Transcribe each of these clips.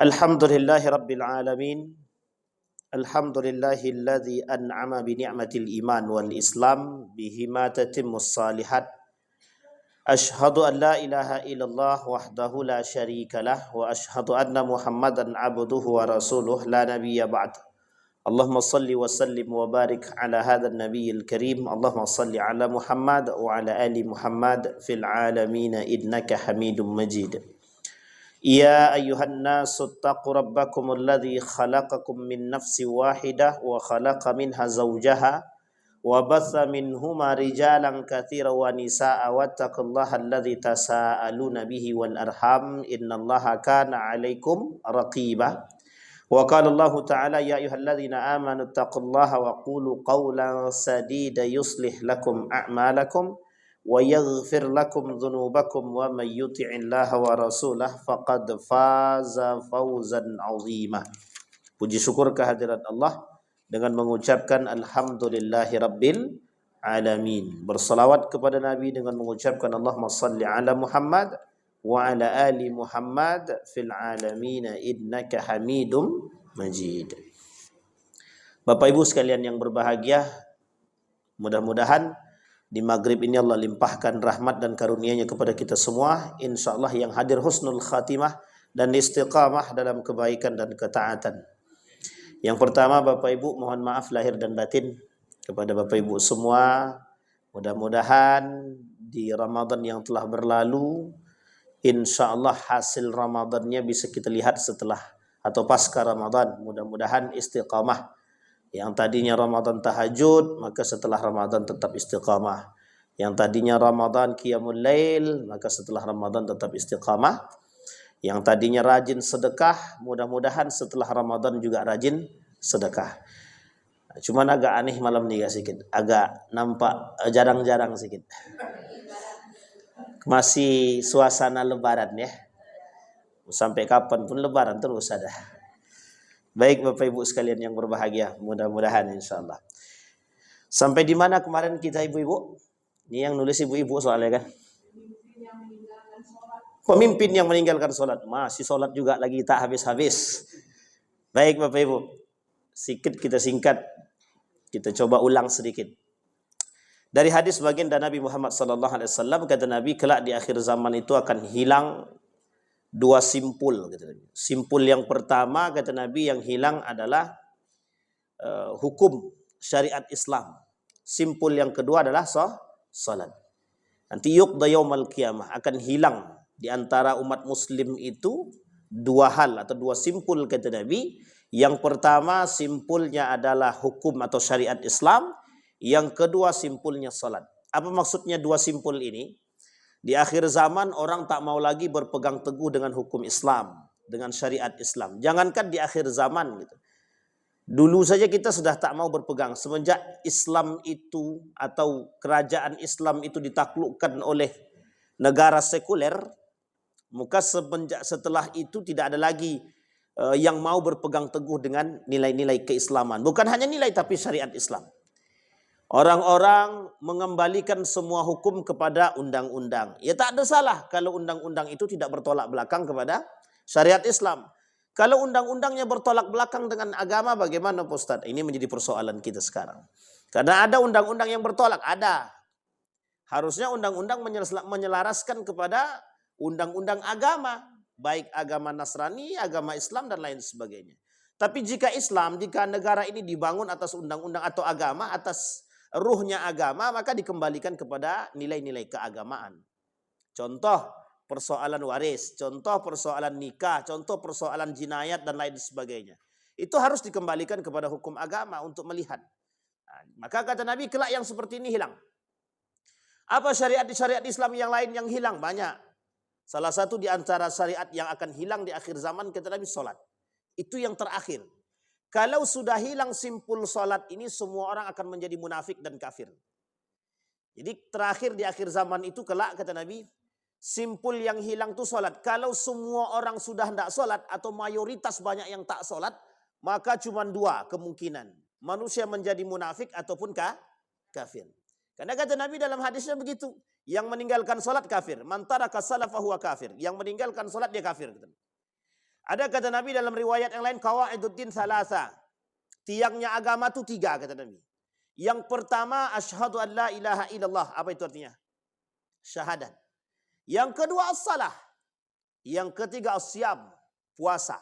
Alhamdulillahi Rabbil Alamin. Alhamdulillahilladzi an'ama bi ni'matil iman wal islam bihima tatimmus salihat. Ashhadu an la ilaha illallah wahdahu la syarika lah wa ashhadu anna Muhammadan abduhu wa rasuluh la nabiyya ba'd. Allahumma salli wa sallim wa barik ala hadzal nabiyil karim. Allahumma salli ala Muhammad wa ala ali Muhammad fil alamin innaka Hamidum Majid. Ya ayyuhan nasu attaqu rabbakum alladhi khalaqakum min nafsin wahidah wa khalaqa minha zawjaha wa batha minhuma rijalan katsiran wa nisaa wattaqullaha alladhi tasaaluna bihi wal arham innallaha kana 'alaikum raqiba. Wa qala Allah ta'ala ya ayyuhalladzina amanu taqullaha wa qulu qawlan sadida yuslih lakum a'malakum wa yaghfir lakum dhunubakum wa may yuti'illaha wa rasulahu faqad faza fawzan 'azima. Puji syukur kehadirat Allah dengan mengucapkan alhamdulillahi rabbil alamin. Bersalawat kepada Nabi dengan mengucapkan Allahumma salli ala Muhammad wa ala ali Muhammad fil alamin innaka Hamidum Majid. Bapak Ibu sekalian yang berbahagia, mudah-mudahan di maghrib ini Allah limpahkan rahmat dan karunia-Nya kepada kita semua. InsyaAllah yang hadir husnul khatimah dan istiqamah dalam kebaikan dan ketaatan. Yang pertama Bapak Ibu, mohon maaf lahir dan batin kepada Bapak Ibu semua. Mudah-mudahan di Ramadan yang telah berlalu, InsyaAllah hasil Ramadannya bisa kita lihat setelah atau pasca Ramadan. Mudah-mudahan istiqamah. Yang tadinya Ramadan tahajud, maka setelah Ramadan tetap istiqamah. Yang tadinya Ramadan qiyamul lail, maka setelah Ramadan tetap istiqamah. Yang tadinya rajin sedekah, mudah-mudahan setelah Ramadan juga rajin sedekah. Cuman agak aneh malam ini sedikit, agak nampak jarang-jarang sedikit. Masih suasana lebaran ya. Sampai kapan pun lebaran terus ada. Baik Bapak Ibu sekalian yang berbahagia, mudah-mudahan insyaAllah. Sampai di mana kemarin kita ibu-ibu? Ini yang nulis ibu-ibu soalnya kan. Pemimpin yang meninggalkan sholat. Masih sholat juga lagi tak habis-habis. Baik Bapak Ibu, sedikit kita singkat. Kita coba ulang sedikit. Dari hadis baginda Nabi Muhammad SAW, kata Nabi, kelak di akhir zaman itu akan hilang dua simpul. Simpul yang pertama kata Nabi yang hilang adalah hukum syariat Islam. Simpul yang kedua adalah salat. Nanti yuqda yaumal qiyamah, akan hilang di antara umat muslim itu dua hal atau dua simpul kata Nabi. Yang pertama simpulnya adalah hukum atau syariat Islam. Yang kedua simpulnya salat. Apa maksudnya dua simpul ini? Di akhir zaman orang tak mau lagi berpegang teguh dengan hukum Islam, dengan syariat Islam. Jangankan di akhir zaman gitu. Dulu saja kita sudah tak mau berpegang. Semenjak Islam itu atau kerajaan Islam itu ditaklukkan oleh negara sekuler, maka setelah itu tidak ada lagi yang mau berpegang teguh dengan nilai-nilai keislaman. Bukan hanya nilai tapi syariat Islam. Orang-orang mengembalikan semua hukum kepada undang-undang. Ya tak ada salah kalau undang-undang itu tidak bertolak belakang kepada syariat Islam. Kalau undang-undangnya bertolak belakang dengan agama, bagaimana Pak Ustadz? Ini menjadi persoalan kita sekarang. Karena ada undang-undang yang bertolak, ada. Harusnya undang-undang menyelaraskan kepada undang-undang agama. Baik agama Nasrani, agama Islam, dan lain sebagainya. Tapi jika Islam, jika negara ini dibangun atas undang-undang atau agama, atas ruhnya agama, maka dikembalikan kepada nilai-nilai keagamaan. Contoh persoalan waris, contoh persoalan nikah, contoh persoalan jinayat dan lain sebagainya. Itu harus dikembalikan kepada hukum agama untuk melihat. Nah, maka kata Nabi, kelak yang seperti ini hilang. Apa syariat Islam yang lain yang hilang? Banyak. Salah satu di antara syariat yang akan hilang di akhir zaman, kata Nabi, salat. Itu yang terakhir. Kalau sudah hilang simpul salat ini, semua orang akan menjadi munafik dan kafir. Jadi terakhir di akhir zaman itu kelak kata Nabi, simpul yang hilang itu salat. Kalau semua orang sudah tidak salat atau mayoritas banyak yang tak salat, maka cuma dua kemungkinan. Manusia menjadi munafik ataupun kafir. Karena kata Nabi dalam hadisnya begitu. Yang meninggalkan salat kafir. Man taraka salat fahuwa kafir. Yang meninggalkan salat dia kafir. Ada kata Nabi dalam riwayat yang lain, qawaiduddin salasa. Tiangnya agama itu 3 kata Nabi. Yang pertama, asyhadu an la ilaha illallah. Apa itu artinya? Syahadat. Yang kedua, as-salah. Yang ketiga, as-siyam. Puasa.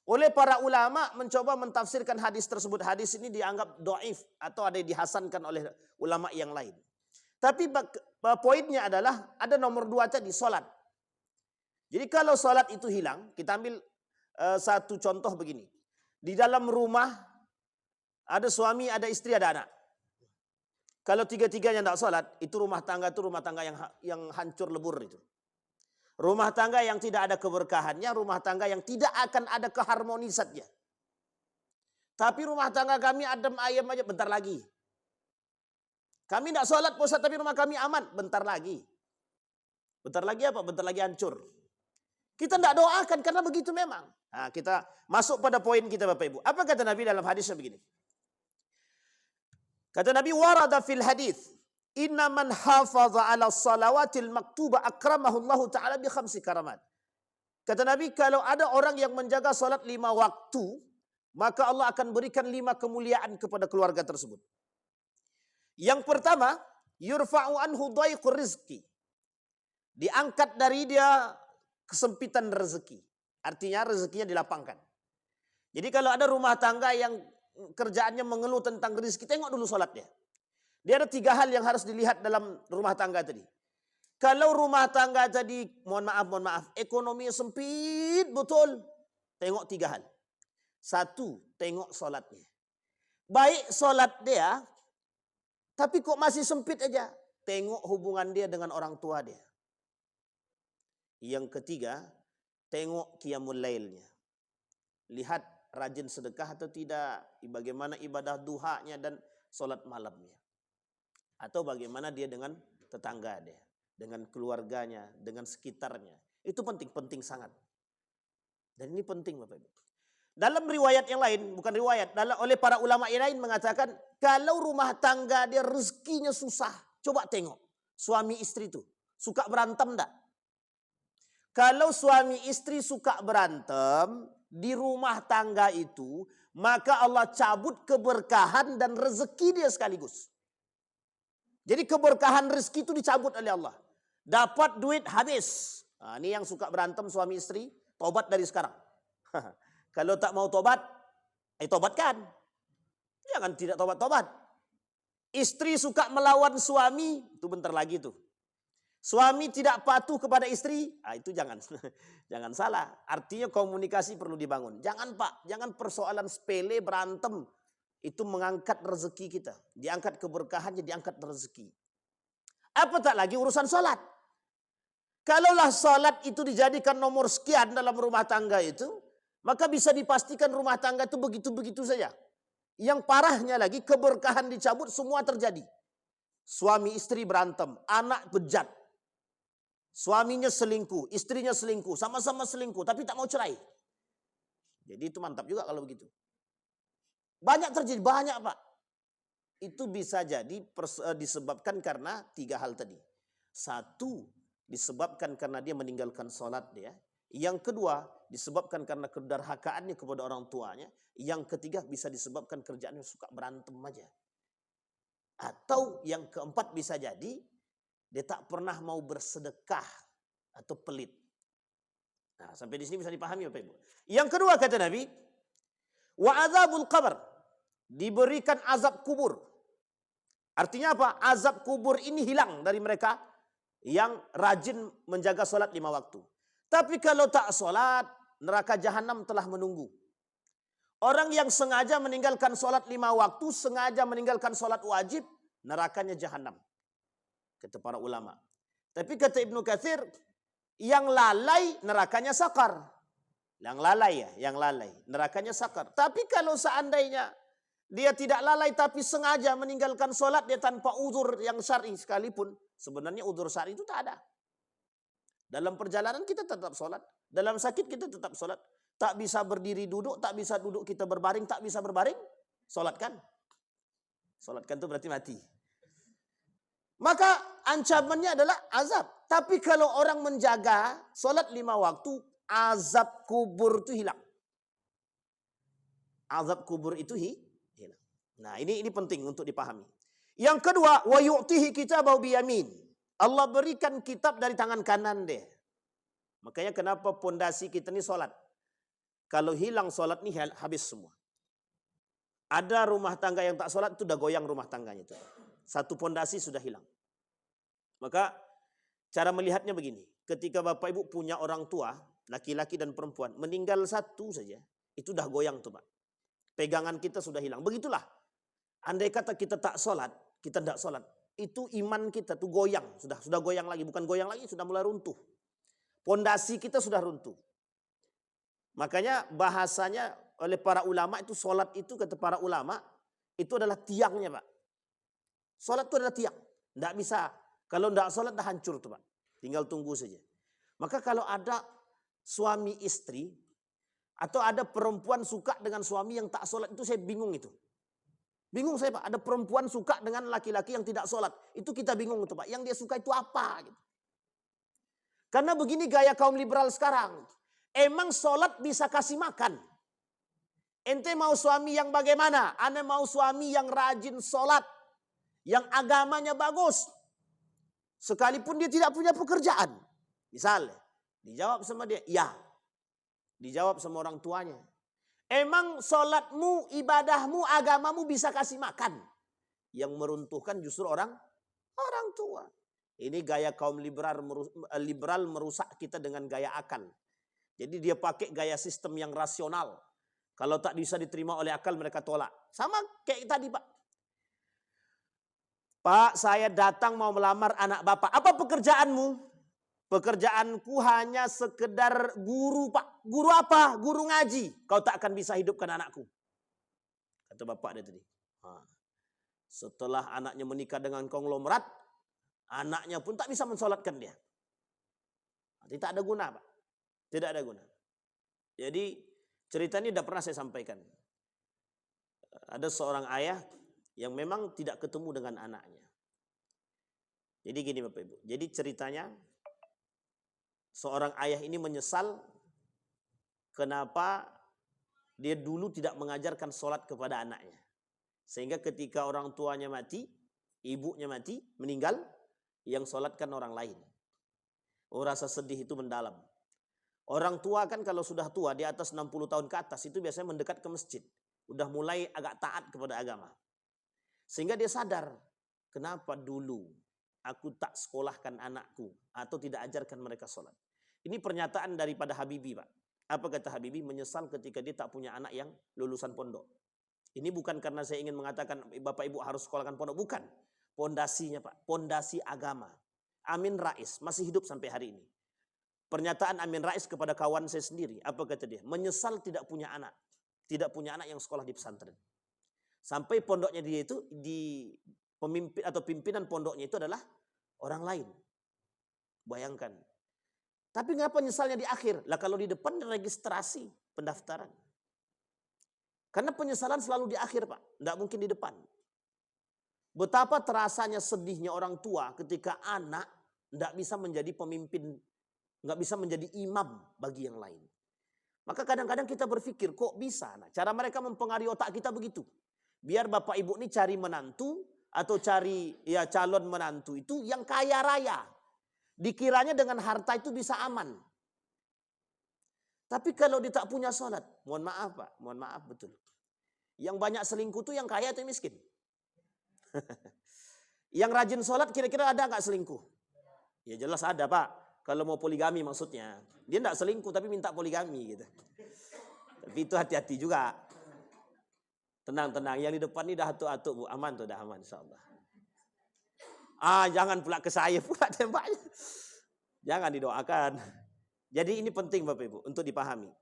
Oleh para ulama mencoba mentafsirkan hadis tersebut. Hadis ini dianggap dhaif atau ada dihasankan oleh ulama yang lain. Tapi poinnya adalah ada nomor 2 tadi, salat. Jadi kalau salat itu hilang, kita ambil satu contoh begini. Di dalam rumah ada suami, ada istri, ada anak. Kalau tiga-tiganya tidak salat, itu rumah tangga yang hancur lebur itu. Rumah tangga yang tidak ada keberkahannya, rumah tangga yang tidak akan ada keharmonisannya. Tapi rumah tangga kami adem ayem aja, bentar lagi. Kami tidak salat puasa tapi rumah kami aman, bentar lagi. Bentar lagi apa? Bentar lagi hancur. Kita tidak doakan karena begitu memang. Nah, kita masuk pada poin kita Bapak Ibu. Apa kata Nabi dalam hadisnya begini? Kata Nabi, warada fil hadis, inna man hafaza ala salawatil maktuba akramahu Allah Ta'ala bi 5 karamat. Kata Nabi, kalau ada orang yang menjaga salat 5 waktu, maka Allah akan berikan 5 kemuliaan kepada keluarga tersebut. Yang pertama, yurfa'u anhu dhaiqur rizki. Diangkat dari dia kesempitan rezeki. Artinya rezekinya dilapangkan. Jadi kalau ada rumah tangga yang kerjaannya mengeluh tentang rezeki, tengok dulu salatnya. Dia ada 3 hal yang harus dilihat dalam rumah tangga tadi. Kalau rumah tangga tadi, mohon maaf, ekonominya sempit betul, tengok 3 hal. 1, tengok salatnya. Baik salat dia, tapi kok masih sempit aja. Tengok hubungan dia dengan orang tua dia. Yang ketiga, tengok qiyamul lailnya. Lihat rajin sedekah atau tidak, bagaimana ibadah duhanya dan solat malamnya. Atau bagaimana dia dengan tetangga dia, dengan keluarganya, dengan sekitarnya. Itu penting sangat. Dan ini penting Bapak Ibu. Dalam riwayat yang lain, bukan riwayat, oleh para ulama yang lain mengatakan, kalau rumah tangga dia rezekinya susah, coba tengok suami istri itu suka berantem enggak? Kalau suami istri suka berantem di rumah tangga itu, maka Allah cabut keberkahan dan rezeki dia sekaligus. Jadi keberkahan rezeki itu dicabut oleh Allah. Dapat duit habis. Nah, ini yang suka berantem suami istri, tobat dari sekarang. Kalau tak mau tobat, tobatkan. Jangan tidak tobat-tobat. Istri suka melawan suami, itu bentar lagi tuh. Suami tidak patuh kepada istri, itu jangan salah. Artinya komunikasi perlu dibangun. Jangan Pak, jangan persoalan sepele berantem. Itu mengangkat rezeki kita. Diangkat keberkahannya, diangkat rezeki. Apa tak lagi urusan salat. Kalaulah salat itu dijadikan nomor sekian dalam rumah tangga itu, maka bisa dipastikan rumah tangga itu begitu-begitu saja. Yang parahnya lagi, keberkahan dicabut, semua terjadi. Suami istri berantem, anak bejat. Suaminya selingkuh, istrinya selingkuh, sama-sama selingkuh, tapi tak mau cerai. Jadi itu mantap juga kalau begitu. Banyak terjadi, banyak Pak. Itu bisa jadi disebabkan karena 3 hal tadi. 1, disebabkan karena dia meninggalkan sholat dia. Yang kedua, disebabkan karena kedarhakaannya kepada orang tuanya. Yang ketiga, bisa disebabkan kerjaannya suka berantem aja. Atau yang keempat bisa jadi, dia tak pernah mau bersedekah atau pelit. Nah, sampai di sini bisa dipahami Bapak Ibu. Yang kedua kata Nabi, wa azabul qabr, diberikan azab kubur. Artinya apa? Azab kubur ini hilang dari mereka yang rajin menjaga salat 5 waktu. Tapi kalau tak salat, neraka jahanam telah menunggu. Orang yang sengaja meninggalkan salat 5 waktu, sengaja meninggalkan salat wajib, nerakanya jahanam. Kata para ulama. Tapi kata Ibnu Katsir, yang lalai nerakanya sakar. Yang lalai yang lalai. Nerakanya sakar. Tapi kalau seandainya dia tidak lalai tapi sengaja meninggalkan sholat, dia tanpa uzur yang syar'i sekalipun. Sebenarnya uzur syar'i itu tak ada. Dalam perjalanan kita tetap sholat. Dalam sakit kita tetap sholat. Tak bisa berdiri duduk, tak bisa duduk kita berbaring, tak bisa berbaring, sholatkan. Sholatkan itu berarti mati. Maka ancamannya adalah azab. Tapi kalau orang menjaga sholat 5 waktu, azab kubur itu hilang. Azab kubur itu hilang. Nah, ini penting untuk dipahami. Yang kedua, wa yu'tihi kitabahu biyamin. Allah berikan kitab dari tangan kanan dia. Makanya kenapa pondasi kita ini sholat. Kalau hilang sholat ini habis semua. Ada rumah tangga yang tak sholat itu udah goyang rumah tangganya itu. Satu pondasi sudah hilang. Maka cara melihatnya begini. Ketika Bapak Ibu punya orang tua, laki-laki dan perempuan, meninggal satu saja, itu udah goyang tuh Pak. Pegangan kita sudah hilang. Begitulah. Andai kata kita tak sholat, kita tidak sholat. Itu iman kita tuh goyang. Sudah goyang lagi. Bukan goyang lagi, sudah mulai runtuh. Pondasi kita sudah runtuh. Makanya bahasanya oleh para ulama itu sholat itu kata para ulama itu adalah tiangnya Pak. Sholat itu adalah tiang. Tidak bisa. Kalau tidak sholat dah hancur tuh Pak. Tinggal tunggu saja. Maka kalau ada suami istri atau ada perempuan suka dengan suami yang tak sholat itu saya bingung itu. Bingung saya Pak. Ada perempuan suka dengan laki-laki yang tidak sholat. Itu kita bingung itu Pak. Yang dia suka itu apa? Gitu. Karena begini gaya kaum liberal sekarang. Emang sholat bisa kasih makan. Ente mau suami yang bagaimana? Ane mau suami yang rajin sholat. Yang agamanya bagus. Sekalipun dia tidak punya pekerjaan. Misalnya. Dijawab sama dia. Ya. Dijawab sama orang tuanya. Emang sholatmu, ibadahmu, agamamu bisa kasih makan. Yang meruntuhkan justru orang tua. Ini gaya kaum liberal merusak kita dengan gaya akal. Jadi dia pakai gaya sistem yang rasional. Kalau tak bisa diterima oleh akal mereka tolak. Sama kayak tadi Pak. Pak, saya datang mau melamar anak Bapak. Apa pekerjaanmu? Pekerjaanku hanya sekedar guru Pak. Guru apa? Guru ngaji. Kau tak akan bisa hidupkan anakku. Kata Bapak dia tadi. Setelah anaknya menikah dengan konglomerat, anaknya pun tak bisa mensolatkan dia. Tidak ada guna Pak. Tidak ada guna. Jadi cerita ini sudah pernah saya sampaikan. Ada seorang ayah yang memang tidak ketemu dengan anaknya. Jadi gini Bapak Ibu. Jadi ceritanya seorang ayah ini menyesal kenapa dia dulu tidak mengajarkan sholat kepada anaknya. Sehingga ketika orang tuanya mati, ibunya mati, meninggal, yang sholatkan orang lain. Oh, rasa sedih itu mendalam. Orang tua kan kalau sudah tua di atas 60 tahun ke atas itu biasanya mendekat ke masjid. Udah mulai agak taat kepada agama. Sehingga dia sadar, kenapa dulu aku tak sekolahkan anakku atau tidak ajarkan mereka sholat. Ini pernyataan daripada Habibie Pak. Apa kata Habibie? Menyesal ketika dia tak punya anak yang lulusan pondok. Ini bukan karena saya ingin mengatakan Bapak Ibu harus sekolahkan pondok. Bukan. Pondasinya Pak. Pondasi agama. Amin Rais masih hidup sampai hari ini. Pernyataan Amin Rais kepada kawan saya sendiri. Apa kata dia? Menyesal tidak punya anak. Tidak punya anak yang sekolah di pesantren. Sampai pondoknya dia itu di pemimpin atau pimpinan pondoknya itu adalah orang lain. Bayangkan. Tapi ngapa nyesalnya di akhir? Lah kalau di depan registrasi pendaftaran. Karena penyesalan selalu di akhir Pak. Tidak mungkin di depan. Betapa terasanya sedihnya orang tua ketika anak tidak bisa menjadi pemimpin, nggak bisa menjadi imam bagi yang lain. Maka kadang-kadang kita berpikir kok bisa? Nah, cara mereka mempengaruhi otak kita begitu. Biar Bapak Ibu ini cari menantu atau cari calon menantu itu yang kaya raya. Dikiranya dengan harta itu bisa aman. Tapi kalau dia tak punya sholat, mohon maaf Pak, mohon maaf betul. Yang banyak selingkuh itu yang kaya atau yang miskin? Yang rajin sholat kira-kira ada nggak selingkuh? Ya jelas ada Pak. Kalau mau poligami maksudnya. Dia nggak selingkuh tapi minta poligami gitu. Tapi itu hati-hati juga. Tenang-tenang. Yang di depan ini dah atuk-atuk Bu. Aman tuh, dah aman insyaAllah. Jangan pula ke saya pula tembaknya. Jangan didoakan. Jadi ini penting Bapak Ibu untuk dipahami.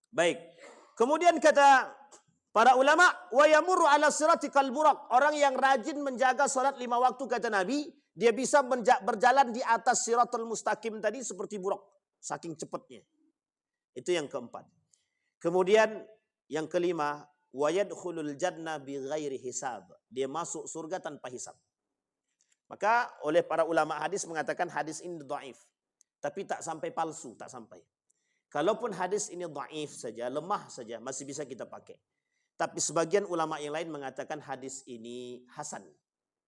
Baik. Kemudian kata para ulama, wa yamurru ala sirati kal buraq. Orang yang rajin menjaga salat 5 waktu kata Nabi, dia bisa berjalan di atas siratul mustaqim tadi seperti buraq, saking cepatnya. Itu yang keempat. Kemudian yang kelima, wa yadkhulul jannah bighairi hisab. Dia masuk surga tanpa hisab. Maka oleh para ulama hadis mengatakan hadis ini dhaif. Tapi tak sampai palsu, tak sampai. Kalaupun hadis ini dhaif saja, lemah saja, masih bisa kita pakai. Tapi sebagian ulama yang lain mengatakan hadis ini hasan.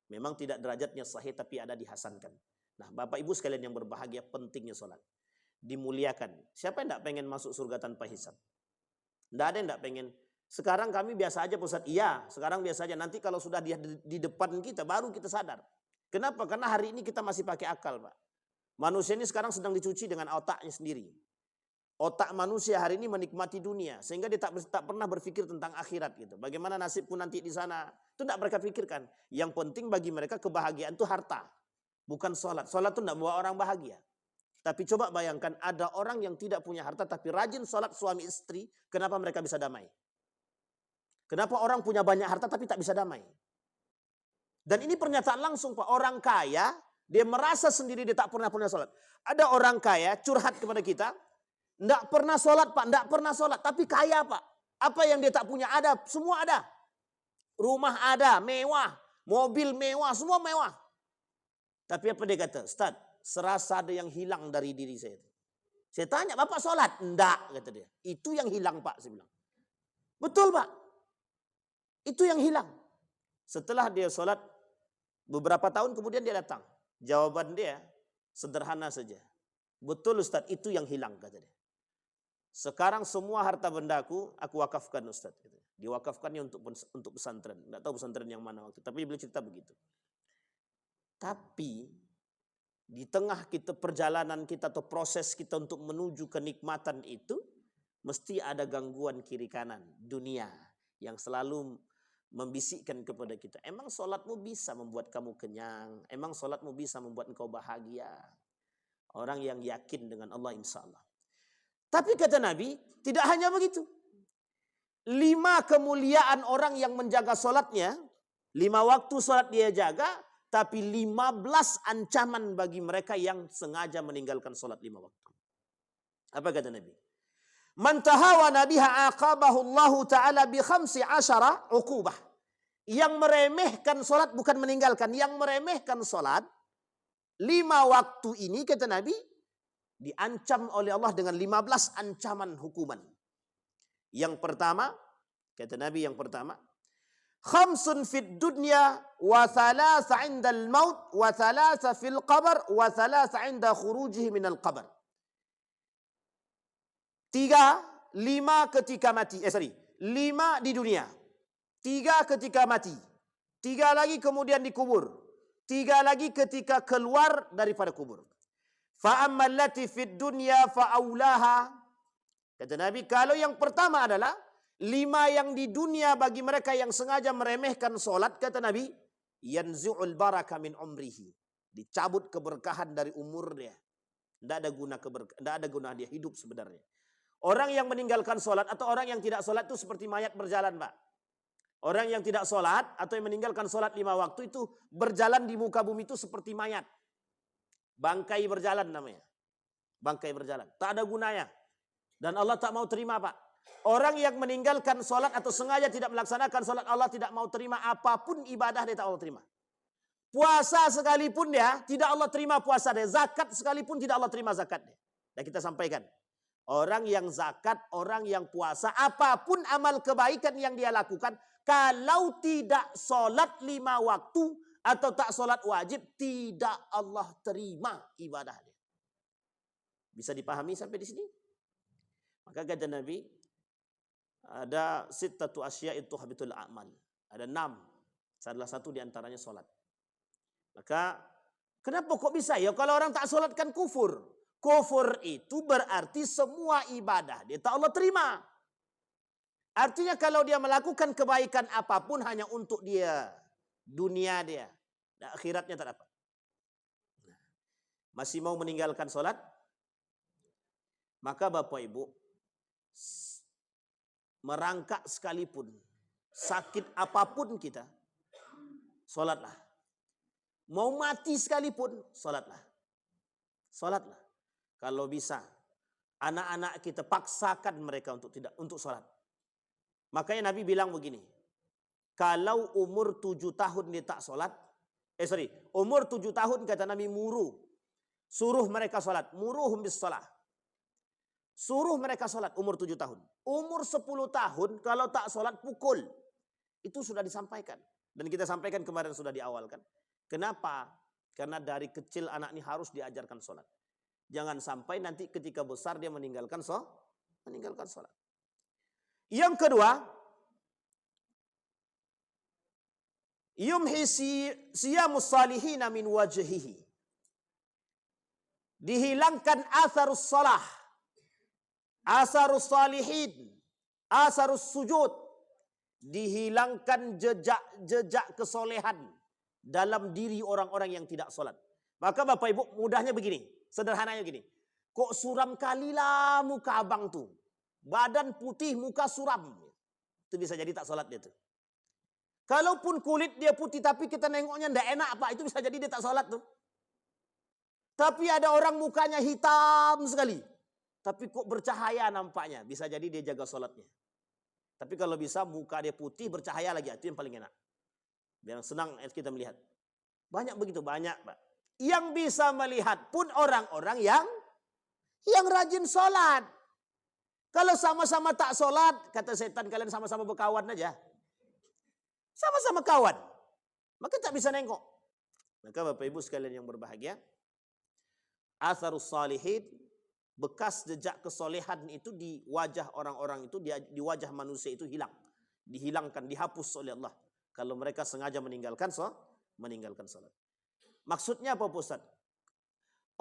Memang tidak derajatnya sahih, tapi ada dihasankan. Nah, Bapak Ibu sekalian yang berbahagia, pentingnya sholat. Dimuliakan. Siapa yang tidak pengen masuk surga tanpa hisab? Tidak ada yang tidak pengen. Sekarang kami biasa aja Ustaz. Iya, sekarang biasa aja. Nanti kalau sudah di depan kita, baru kita sadar. Kenapa? Karena hari ini kita masih pakai akal, Pak. Manusia ini sekarang sedang dicuci dengan otaknya sendiri. Otak manusia hari ini menikmati dunia. Sehingga dia tak pernah berpikir tentang akhirat gitu. Bagaimana nasibku nanti di sana. Itu tidak mereka pikirkan. Yang penting bagi mereka kebahagiaan itu harta. Bukan sholat. Sholat itu tidak membawa orang bahagia. Tapi coba bayangkan ada orang yang tidak punya harta tapi rajin sholat suami istri. Kenapa mereka bisa damai? Kenapa orang punya banyak harta tapi tak bisa damai? Dan ini pernyataan langsung Pak. Orang kaya, dia merasa sendiri dia tak pernah punya sholat. Ada orang kaya curhat kepada kita. Tidak pernah sholat Pak, tidak pernah sholat. Tapi kaya Pak. Apa yang dia tak punya ada, semua ada. Rumah ada, mewah. Mobil mewah, semua mewah. Tapi apa dia kata? Ustaz, serasa ada yang hilang dari diri saya. Saya tanya, Bapak sholat? Tidak, kata dia. Itu yang hilang Pak, saya bilang. Betul Pak. Itu yang hilang. Setelah dia sholat, beberapa tahun kemudian dia datang. Jawaban dia sederhana saja. Betul Ustaz, itu yang hilang, kata dia. Sekarang semua harta bendaku aku wakafkan Ustaz. Diwakafkannya untuk pesantren. Tidak tahu pesantren yang mana waktu. Tapi beliau cerita begitu. Tapi di tengah kita perjalanan kita atau proses kita untuk menuju kenikmatan itu. Mesti ada gangguan kiri kanan. Dunia yang selalu membisikkan kepada kita. Emang solatmu bisa membuat kamu kenyang. Emang solatmu bisa membuat engkau bahagia. Orang yang yakin dengan Allah insya Allah. Tapi kata Nabi, tidak hanya begitu. 5 kemuliaan orang yang menjaga solatnya, 5 waktu solat dia jaga, tapi 15 ancaman bagi mereka yang sengaja meninggalkan solat 5 waktu. Apa kata Nabi? Man tahawana biha aqabahu Allah Ta'ala bi 15 uqubah. Yang meremehkan solat bukan meninggalkan, yang meremehkan solat 5 waktu ini kata Nabi diancam oleh Allah dengan 15 ancaman hukuman. Yang pertama, kata Nabi yang pertama, khamsun fid dunya wa thalatha 'inda al-maut wa thalatha fil qabr wa thalatha 'inda khurujihi minal qabr. 5 ketika mati. 5 di dunia. 3 ketika mati. 3 lagi kemudian dikubur. 3 lagi ketika keluar daripada kubur. Fa'ammal lati fid dunya fa'aulaha. Kata Nabi, kalau yang pertama adalah 5 yang di dunia bagi mereka yang sengaja meremehkan solat, kata Nabi, yanzu'ul baraka min umrihi. Dicabut keberkahan dari umur dia. Tidak ada guna dia hidup sebenarnya. Orang yang meninggalkan solat atau orang yang tidak solat itu seperti mayat berjalan, Pak. Orang yang tidak solat atau yang meninggalkan solat 5 waktu itu berjalan di muka bumi itu seperti mayat. Bangkai berjalan namanya. Bangkai berjalan. Tak ada gunanya. Dan Allah tak mau terima Pak. Orang yang meninggalkan solat atau sengaja tidak melaksanakan solat, Allah tidak mau terima apapun ibadah dia tak Allah terima. Puasa sekalipun dia tidak Allah terima puasa dia. Zakat sekalipun tidak Allah terima zakat dia. Dan kita sampaikan. Orang yang zakat, orang yang puasa, apapun amal kebaikan yang dia lakukan, kalau tidak solat 5 waktu, atau tak solat wajib, tidak Allah terima ibadah dia. Bisa dipahami sampai di sini? Maka kata Nabi, ada sittatu asya'i tuhbitul a'mal. Ada 6. Salah satu diantaranya solat. Maka, kenapa kok bisa? Ya kalau orang tak solat kan kufur. Kufur itu berarti semua ibadah dia tak Allah terima. Artinya kalau dia melakukan kebaikan apapun hanya untuk dia, dunia dia. Dan akhiratnya tak dapat. Masih mau meninggalkan solat? Maka Bapak Ibu, merangkak sekalipun, sakit apapun kita, solatlah. Mau mati sekalipun, solatlah. Solatlah. Kalau bisa, anak-anak kita paksakan mereka untuk solat. Makanya Nabi bilang begini, kalau umur 7 tahun dia tak solat, umur 7 tahun kata Nabi suruh mereka solat, muruhum bis salah. Suruh mereka sholat umur 7 tahun. Umur 10 tahun kalau tak sholat pukul. Itu sudah disampaikan. Dan kita sampaikan kemarin sudah di awal kan. Kenapa? Karena dari kecil anak ini harus diajarkan sholat. Jangan sampai nanti ketika besar dia meninggalkan sholat. Yang kedua, yumhi siyamus salihina min wajhihi. Dihilangkan atharus salah, asarus salihin, asarus sujud. Dihilangkan jejak kesolehan dalam diri orang-orang yang tidak sholat. Maka Bapak Ibu mudahnya begini, sederhananya gini. Kok suram kalilah muka abang tuh. Badan putih, muka suram. Itu bisa jadi tak sholat dia tuh. Kalaupun kulit dia putih tapi kita nengoknya ndak enak Pak, itu bisa jadi dia tak sholat tuh. Tapi ada orang mukanya hitam sekali. Tapi kok bercahaya nampaknya. Bisa jadi dia jaga sholatnya. Tapi kalau bisa muka dia putih bercahaya lagi. Itu yang paling enak. Biar senang kita melihat. Banyak begitu, banyak Pak. Yang bisa melihat pun orang-orang yang rajin sholat. Kalau sama-sama tak sholat, kata setan kalian sama-sama berkawan aja. Sama-sama kawan. Maka tak bisa nengok. Maka Bapak Ibu sekalian yang berbahagia. Atharus salihin, bekas jejak kesolehan itu di wajah orang-orang itu, di wajah manusia itu hilang. Dihilangkan, dihapus oleh Allah. Kalau mereka sengaja meninggalkan sholat. Maksudnya apa Ustaz?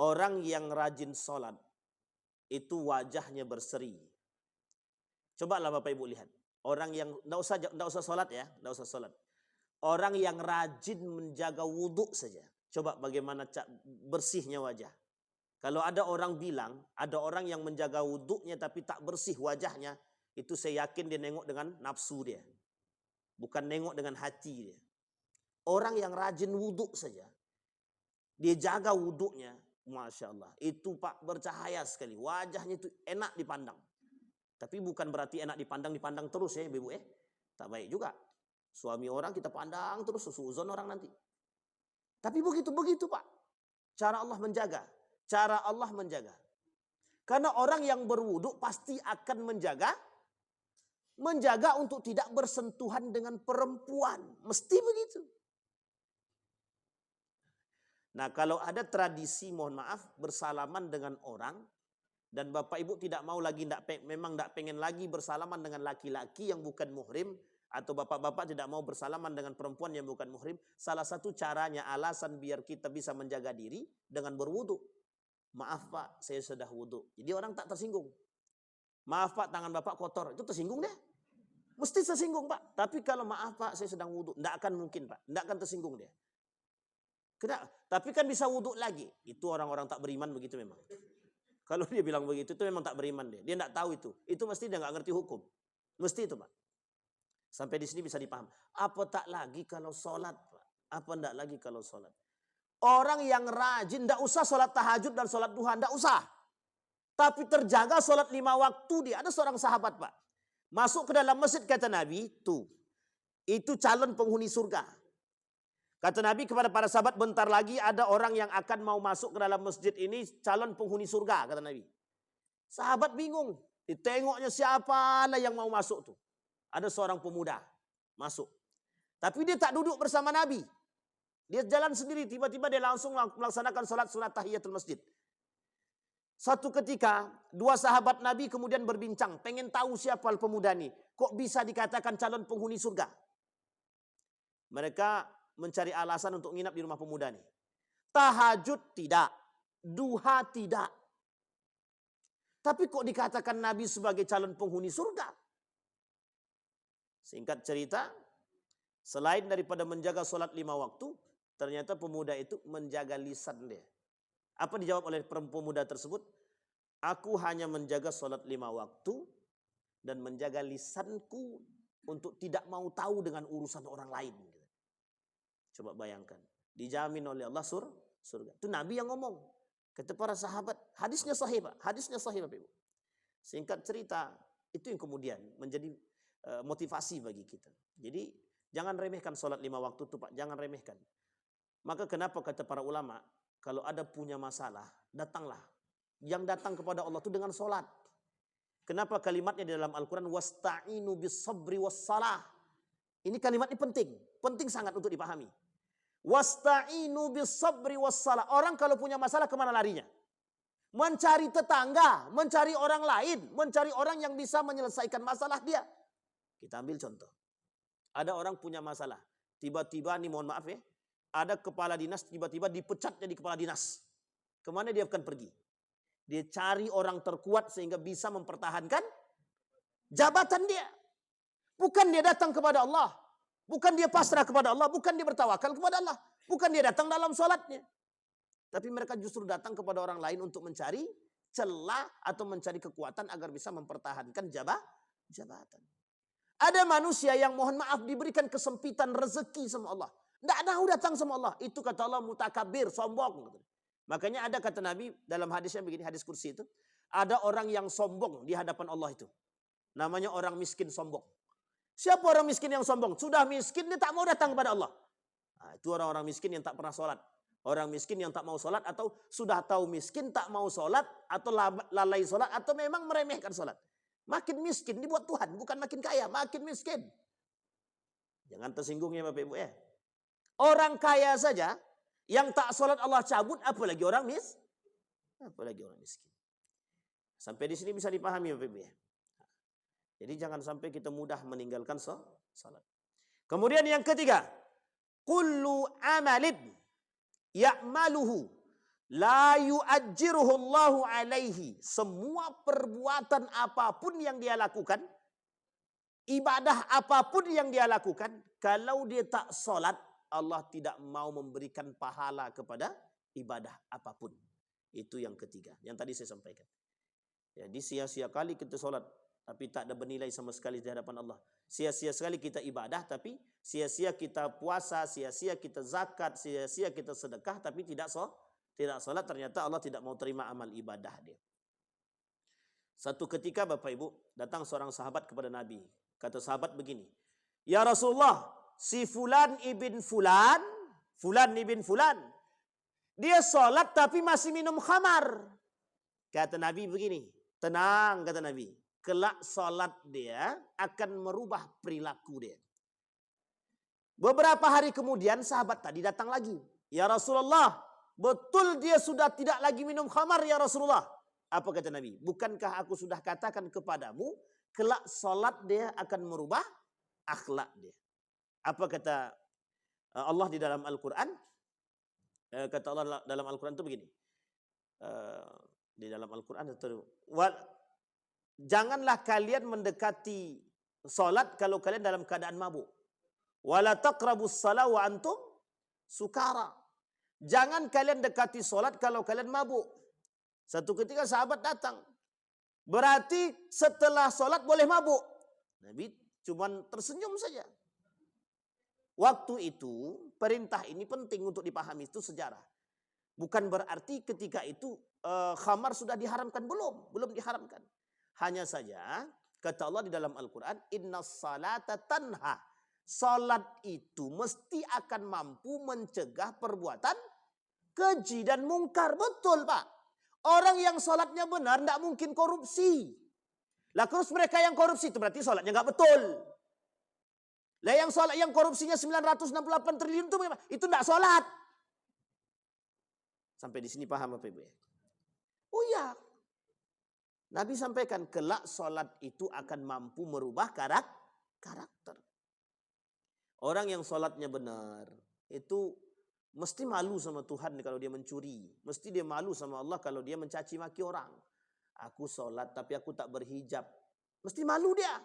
Orang yang rajin sholat, itu wajahnya berseri. Cobalah Bapak Ibu lihat. Orang yang, enggak usah sholat ya, enggak usah sholat. Orang yang rajin menjaga wudhu saja. Coba bagaimana bersihnya wajah. Kalau ada orang bilang, ada orang yang menjaga wudhunya tapi tak bersih wajahnya, itu saya yakin dia nengok dengan nafsu dia. Bukan nengok dengan hati dia. Orang yang rajin wudhu saja, dia jaga wudhunya, Masya Allah. Itu Pak bercahaya sekali. Wajahnya itu enak dipandang. Tapi bukan berarti enak dipandang terus ya Ibu . Tak baik juga. Suami orang kita pandang terus, susuzon orang nanti. Tapi begitu Pak. Cara Allah menjaga. Karena orang yang berwudu pasti akan menjaga untuk tidak bersentuhan dengan perempuan. Mesti begitu. Nah, kalau ada tradisi, mohon maaf, bersalaman dengan orang, dan Bapak Ibu tidak mau lagi, memang tidak pengen lagi bersalaman dengan laki-laki yang bukan muhrim, atau bapak-bapak tidak mau bersalaman dengan perempuan yang bukan muhrim, salah satu caranya, alasan biar kita bisa menjaga diri, dengan berwudu. Maaf Pak, saya sudah wudu. Jadi orang tak tersinggung. Maaf Pak, tangan Bapak kotor. Itu tersinggung deh. Mesti tersinggung Pak. Tapi kalau maaf Pak, saya sedang wudu. Tidak akan mungkin Pak. Tidak akan tersinggung dia. Kenapa? Tapi kan bisa wudu lagi. Itu orang-orang tak beriman begitu memang. Kalau dia bilang begitu, itu memang tak beriman dia. Dia tidak tahu itu. Itu mesti dia nggak ngerti hukum. Mesti itu Pak. Sampai di sini bisa dipaham. Apa tak lagi kalau sholat Pak? Apa tidak lagi kalau sholat? Orang yang rajin, tidak usah sholat tahajud dan sholat duha, tidak usah. Tapi terjaga sholat 5 waktu dia. Ada seorang sahabat Pak. Masuk ke dalam masjid kata Nabi, itu calon penghuni surga. Kata Nabi kepada para sahabat, bentar lagi ada orang yang akan mau masuk ke dalam masjid ini, calon penghuni surga, kata Nabi. Sahabat bingung. Ditengoknya siapa lah yang mau masuk tuh. Ada seorang pemuda masuk. Tapi dia tak duduk bersama Nabi. Dia jalan sendiri, tiba-tiba dia langsung melaksanakan sholat tahiyatul masjid. Suatu ketika, 2 sahabat Nabi kemudian berbincang, pengen tahu siapa pemuda ini. Kok bisa dikatakan calon penghuni surga? Mereka mencari alasan untuk nginap di rumah pemuda ini. Tahajud tidak, duha tidak. Tapi kok dikatakan Nabi sebagai calon penghuni surga? Singkat cerita, selain daripada menjaga sholat 5 waktu, ternyata pemuda itu menjaga lisan dia. Apa dijawab oleh pemuda tersebut? Aku hanya menjaga sholat 5 waktu dan menjaga lisanku untuk tidak mau tahu dengan urusan orang lain. Coba bayangkan. Dijamin oleh Allah surga. Itu Nabi yang ngomong. Kata para sahabat. Hadisnya sahih Pak. Hadisnya sahih Bapak Ibu. Singkat cerita. Itu yang kemudian menjadi motivasi bagi kita. Jadi jangan remehkan sholat 5 waktu itu Pak. Jangan remehkan. Maka kenapa kata para ulama, kalau ada punya masalah, datanglah. Yang datang kepada Allah itu dengan sholat. Kenapa kalimatnya di dalam Al-Quran wasta'inu bis sabri wassalah? Ini kalimat ini penting, penting sangat untuk dipahami. Wasta'inu bis sabri wassalah. Orang kalau punya masalah kemana larinya? Mencari tetangga, mencari orang lain, mencari orang yang bisa menyelesaikan masalah dia. Kita ambil contoh. Ada orang punya masalah, tiba-tiba nih mohon maaf ya, ada kepala dinas tiba-tiba dipecat jadi kepala dinas. Kemana dia akan pergi? Dia cari orang terkuat sehingga bisa mempertahankan jabatan dia. Bukan dia datang kepada Allah. Bukan dia pasrah kepada Allah. Bukan dia bertawakal kepada Allah. Bukan dia datang dalam sholatnya. Tapi mereka justru datang kepada orang lain untuk mencari celah atau mencari kekuatan agar bisa mempertahankan jabatan. Ada manusia yang mohon maaf diberikan kesempitan rezeki sama Allah. Tidak tahu datang sama Allah. Itu kata Allah mutakabir, sombong. Makanya ada kata Nabi dalam hadisnya begini, hadis kursi itu. Ada orang yang sombong di hadapan Allah itu. Namanya orang miskin sombong. Siapa orang miskin yang sombong? Sudah miskin dia tak mau datang kepada Allah. Nah, itu orang-orang miskin yang tak pernah sholat. Orang miskin yang tak mau sholat atau sudah tahu miskin tak mau sholat atau lalai sholat atau memang meremehkan sholat. Makin miskin dibuat Tuhan, bukan makin kaya, makin miskin. Jangan tersinggung ya Bapak Ibu ya. Orang kaya saja yang tak sholat Allah cabut, apalagi orang miskin. Sampai di sini bisa dipahami Bapak Ibu ya. Jadi jangan sampai kita mudah meninggalkan sholat. Kemudian yang ketiga, kullu amalin ya'maluhu la yu'ajjiruhu Allahu alaihi. Semua perbuatan apapun yang dia lakukan, ibadah apapun yang dia lakukan, kalau dia tak sholat, Allah tidak mau memberikan pahala kepada ibadah apapun. Itu yang ketiga, yang tadi saya sampaikan. Jadi sia-sia kali kita sholat, tapi tak ada bernilai sama sekali di hadapan Allah. Sia-sia sekali kita ibadah, tapi sia-sia kita puasa, sia-sia kita zakat, sia-sia kita sedekah, tapi tidak sholat. Ternyata Allah tidak mau terima amal ibadah dia. Satu ketika Bapak Ibu, datang seorang sahabat kepada Nabi. Kata sahabat begini, ya Rasulullah, si Fulan ibn Fulan, dia sholat tapi masih minum khamar. Kata Nabi begini, tenang kata Nabi, kelak sholat dia akan merubah perilaku dia. Beberapa hari kemudian sahabat tadi datang lagi. Ya Rasulullah, betul dia sudah tidak lagi minum khamar ya Rasulullah. Apa kata Nabi? Bukankah aku sudah katakan kepadamu, kelak sholat dia akan merubah akhlak dia. Apa kata Allah di dalam Al-Quran? Kata Allah dalam Al-Quran itu begini. Di dalam Al-Quran itu, janganlah kalian mendekati sholat kalau kalian dalam keadaan mabuk. Wala taqrabus shalah wa antum sukara. Jangan kalian dekati sholat kalau kalian mabuk. Satu ketika sahabat datang. Berarti setelah sholat boleh mabuk. Nabi cuma tersenyum saja. Waktu itu perintah ini penting untuk dipahami, itu sejarah. Bukan berarti ketika itu khamar sudah diharamkan, belum diharamkan. Hanya saja kata Allah di dalam Al-Quran, innas salata tanha. Salat itu mesti akan mampu mencegah perbuatan keji dan mungkar. Betul Pak. Orang yang salatnya benar tidak mungkin korupsi. Lah terus mereka yang korupsi itu berarti salatnya nggak betul. Lah yang salat yang korupsinya 968 triliun itu tidak salat. Sampai di sini paham Bapak Ibu ya? Oh iya. Nabi sampaikan kelak salat itu akan mampu merubah karakter. Orang yang salatnya benar itu mesti malu sama Tuhan kalau dia mencuri. Mesti dia malu sama Allah kalau dia mencaci maki orang. Aku salat tapi aku tak berhijab. Mesti malu dia.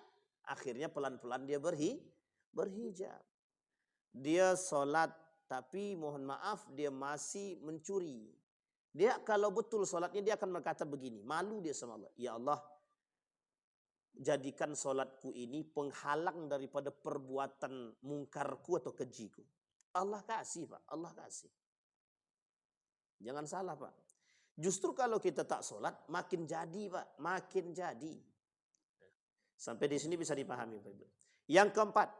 Akhirnya pelan-pelan dia berhijab. Dia salat tapi mohon maaf dia masih mencuri. Dia kalau betul salatnya dia akan berkata begini, malu dia sama Allah. Ya Allah, jadikan salatku ini penghalang daripada perbuatan mungkarku atau kejiku. Allah kasih Pak, Allah kasih. Jangan salah Pak. Justru kalau kita tak salat makin jadi Pak, makin jadi. Sampai di sini bisa dipahami Pak. Yang keempat,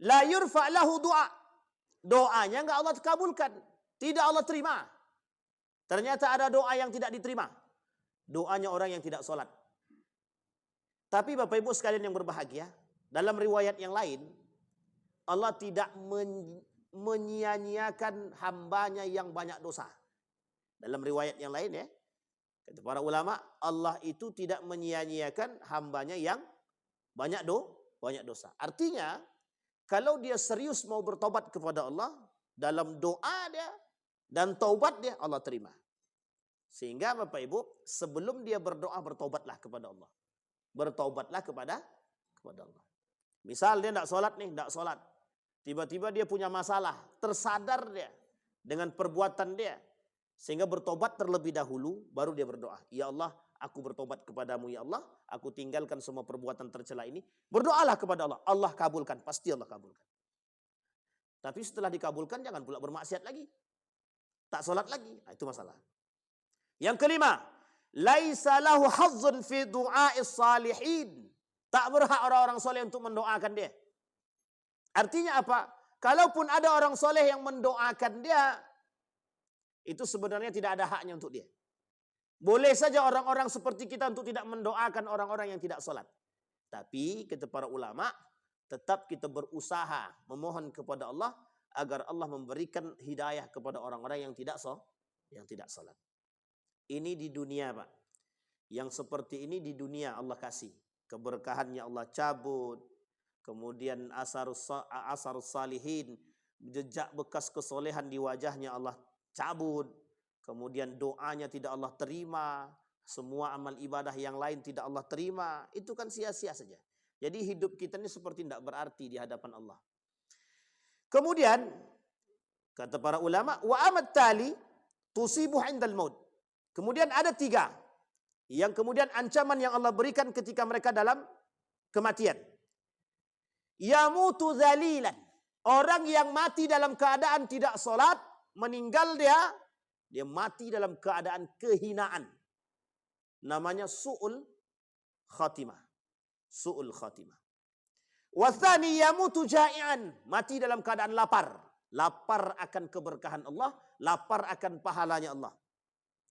la yurfa lahu doa. Doanya enggak Allah kabulkan, tidak Allah terima. Ternyata ada doa yang tidak diterima. Doanya orang yang tidak sholat. Tapi Bapak Ibu sekalian yang berbahagia, dalam riwayat yang lain, Allah tidak menyia-nyiakan hambanya yang banyak dosa. Dalam riwayat yang lain ya, kata para ulama, Allah itu tidak menyia-nyiakan hambanya yang banyak dosa. Artinya, kalau dia serius mau bertobat kepada Allah, dalam doa dia dan taubat dia, Allah terima. Sehingga Bapak Ibu, sebelum dia berdoa, bertobatlah kepada Allah. Bertobatlah kepada Allah. Misal dia tidak sholat nih, tidak sholat. Tiba-tiba dia punya masalah, tersadar dia dengan perbuatan dia. Sehingga bertobat terlebih dahulu, baru dia berdoa. Ya Allah, aku bertobat kepadamu ya Allah, aku tinggalkan semua perbuatan tercela ini. Berdoalah kepada Allah, Allah kabulkan, pasti Allah kabulkan. Tapi setelah dikabulkan, jangan pula bermaksiat lagi. Tak sholat lagi, nah, itu masalah. Yang kelima, laisa lahu hazzun fi du'a'is salihin. Tak berhak orang-orang soleh untuk mendoakan dia. Artinya apa? Kalaupun ada orang soleh yang mendoakan dia, itu sebenarnya tidak ada haknya untuk dia. Boleh saja orang-orang seperti kita untuk tidak mendoakan orang-orang yang tidak sholat. Tapi kata para ulama, tetap kita berusaha memohon kepada Allah agar Allah memberikan hidayah kepada orang-orang yang tidak sholat. Ini di dunia Pak. Yang seperti ini di dunia Allah kasih. Keberkahannya Allah cabut. Kemudian asarus salihin. Jejak bekas kesolehan di wajahnya Allah cabut. Kemudian doanya tidak Allah terima. Semua amal ibadah yang lain tidak Allah terima. Itu kan sia-sia saja. Jadi hidup kita ini seperti tidak berarti di hadapan Allah. Kemudian kata para ulama, wa amat tali tusibuh indal maut. Kemudian ada 3 yang kemudian ancaman yang Allah berikan ketika mereka dalam kematian. Yamutu dzalilan. Orang yang mati dalam keadaan tidak sholat, meninggal dia mati dalam keadaan kehinaan. Namanya su'ul khatimah. Su'ul khatimah. Wathani yamutu ja'ian. Mati dalam keadaan lapar. Lapar akan keberkahan Allah, lapar akan pahalanya Allah.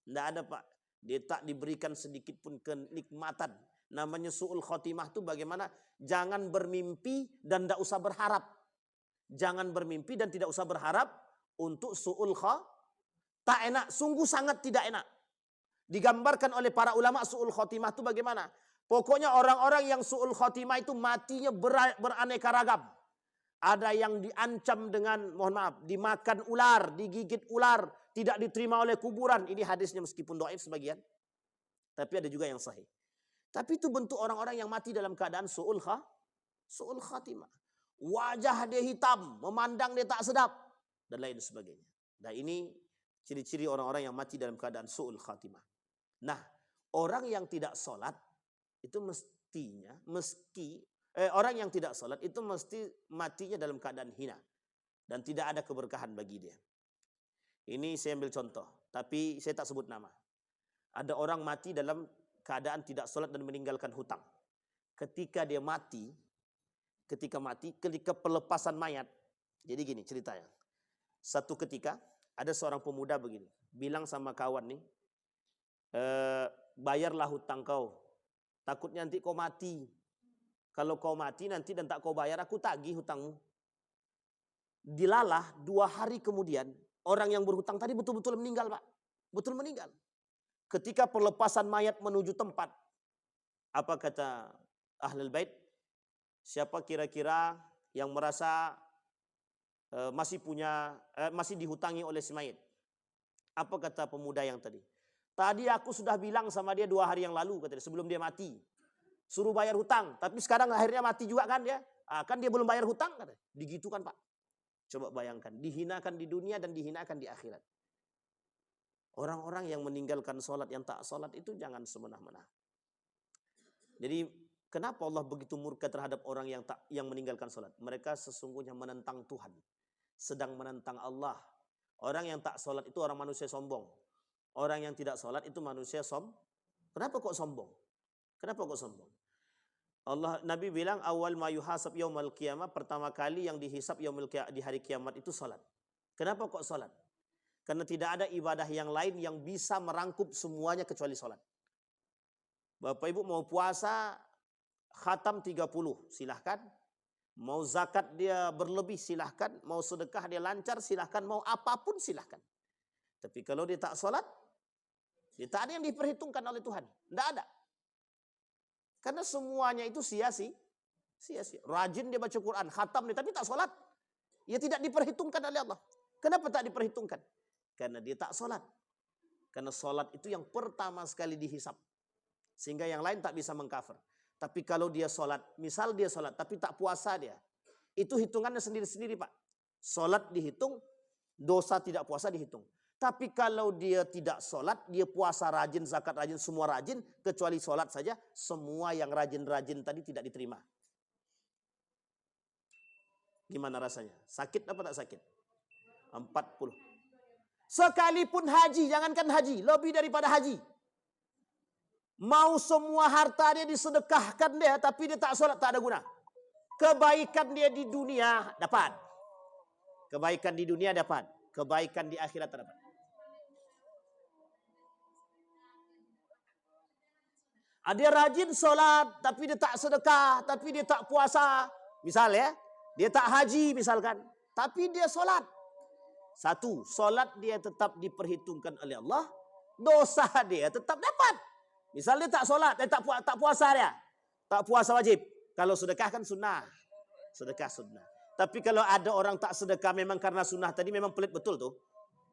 Tidak ada Pak. Dia tak diberikan sedikit pun kenikmatan. Namanya su'ul khotimah itu bagaimana? Jangan bermimpi dan tidak usah berharap. Jangan bermimpi dan tidak usah berharap untuk su'ul khotimah. Tak enak, sungguh sangat tidak enak. Digambarkan oleh para ulama su'ul khotimah itu bagaimana? Pokoknya orang-orang yang su'ul khotimah itu matinya beraneka ragam. Ada yang diancam dengan, mohon maaf, dimakan ular, digigit ular, tidak diterima oleh kuburan. Ini hadisnya meskipun dhaif sebagian. Tapi ada juga yang sahih. Tapi itu bentuk orang-orang yang mati dalam keadaan su'ul khatimah. Wajah dia hitam, memandang dia tak sedap. Dan lain sebagainya. Nah ini ciri-ciri orang-orang yang mati dalam keadaan su'ul khatimah. Nah, orang yang tidak sholat, itu orang yang tidak sholat itu mesti matinya dalam keadaan hina. Dan tidak ada keberkahan bagi dia. Ini saya ambil contoh. Tapi saya tak sebut nama. Ada orang mati dalam keadaan tidak sholat dan meninggalkan hutang. Ketika pelepasan mayat. Jadi gini ceritanya. Satu ketika ada seorang pemuda begini. Bilang sama kawan nih. Bayarlah hutang kau. Takutnya nanti kau mati. Kalau kau mati nanti dan tak kau bayar, aku tagih hutangmu. Dilalah 2 hari kemudian, orang yang berhutang tadi betul-betul meninggal Pak. Betul meninggal. Ketika pelepasan mayat menuju tempat, apa kata Ahlul Bait? Siapa kira-kira yang merasa masih dihutangi oleh si mayat? Apa kata pemuda yang tadi? Tadi aku sudah bilang sama dia 2 hari yang lalu, katanya, sebelum dia mati. Suruh bayar hutang, tapi sekarang akhirnya mati juga kan dia. Kan dia belum bayar hutang, katanya. Digitukan Pak. Coba bayangkan, dihinakan di dunia dan dihinakan di akhirat. Orang-orang yang meninggalkan sholat, yang tak sholat itu jangan semena-mena. Jadi kenapa Allah begitu murka terhadap orang yang meninggalkan sholat? Mereka sesungguhnya menentang Tuhan, sedang menentang Allah. Orang yang tak sholat itu orang manusia sombong. Orang yang tidak sholat itu manusia Kenapa kok sombong? Kenapa kok sombong? Nabi bilang awal ma yuhasab yaumil qiyamah, pertama kali yang dihisab di hari kiamat itu salat. Kenapa kok salat? Karena tidak ada ibadah yang lain yang bisa merangkup semuanya kecuali salat. Bapak Ibu mau puasa khatam 30, silahkan. Mau zakat dia berlebih, silahkan. Mau sedekah dia lancar, silahkan. Mau apapun, silahkan. Tapi kalau dia tak solat, dia tak ada yang diperhitungkan oleh Tuhan. Tidak ada. Karena semuanya itu sia-sia. Rajin dia baca Quran, khatam dia, tapi tak solat. Ia tidak diperhitungkan oleh Allah. Kenapa tak diperhitungkan? Karena dia tak solat. Karena solat itu yang pertama sekali dihisap. Sehingga yang lain tak bisa mengcover. Tapi kalau dia solat, misal dia solat tapi tak puasa dia, itu hitungannya sendiri-sendiri Pak. Solat dihitung, dosa tidak puasa dihitung. Tapi kalau dia tidak solat, dia puasa rajin, zakat rajin, semua rajin, kecuali solat saja, semua yang rajin-rajin tadi tidak diterima. Gimana rasanya? Sakit apa tak sakit? 40. Sekalipun haji, jangankan haji, lebih daripada haji. Mau semua harta dia disedekahkan dia, tapi dia tak solat, tak ada guna. Kebaikan dia di dunia dapat. Kebaikan di dunia dapat. Kebaikan di akhirat tak dapat. Dia rajin solat, tapi dia tak sedekah, tapi dia tak puasa. Misal ya, dia tak haji misalkan, tapi dia solat. Satu, solat dia tetap diperhitungkan oleh Allah. Dosa dia tetap dapat. Misal dia tak solat, dia tak puasa dia. Tak puasa wajib. Kalau sedekah kan sunnah. Sedekah sunnah. Tapi kalau ada orang tak sedekah memang karena sunnah tadi memang pelit betul tuh.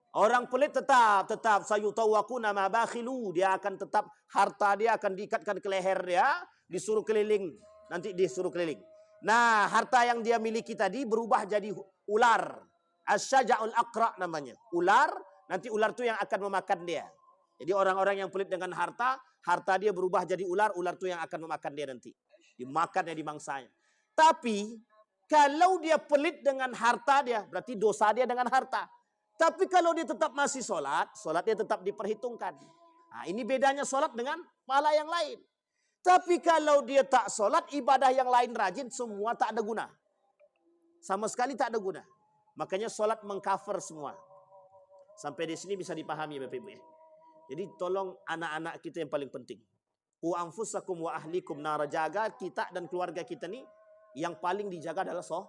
Orang pelit tetap sayutawaquna ma bakhilu, dia akan tetap harta dia akan diikatkan ke leher dia, disuruh keliling, nanti disuruh keliling. Nah, harta yang dia miliki tadi berubah jadi ular. Asy-syaja'ul aqra namanya. Ular, nanti ular itu yang akan memakan dia. Jadi orang-orang yang pelit dengan harta dia berubah jadi ular, ular itu yang akan memakan dia nanti. Dimakan ya dimangsanya. Tapi kalau dia pelit dengan harta dia, berarti dosa dia dengan harta. Tapi kalau dia tetap masih sholat, sholat dia tetap diperhitungkan. Nah, ini bedanya sholat dengan pahala yang lain. Tapi kalau dia tak sholat, ibadah yang lain rajin, semua tak ada guna. Sama sekali tak ada guna. Makanya sholat mengcover semua. Sampai di sini bisa dipahami Bapak Ibu ya. Jadi tolong anak-anak kita yang paling penting. Qu anfusakum wa ahlikum nara, jaga kita dan keluarga kita nih, yang paling dijaga adalah sholat.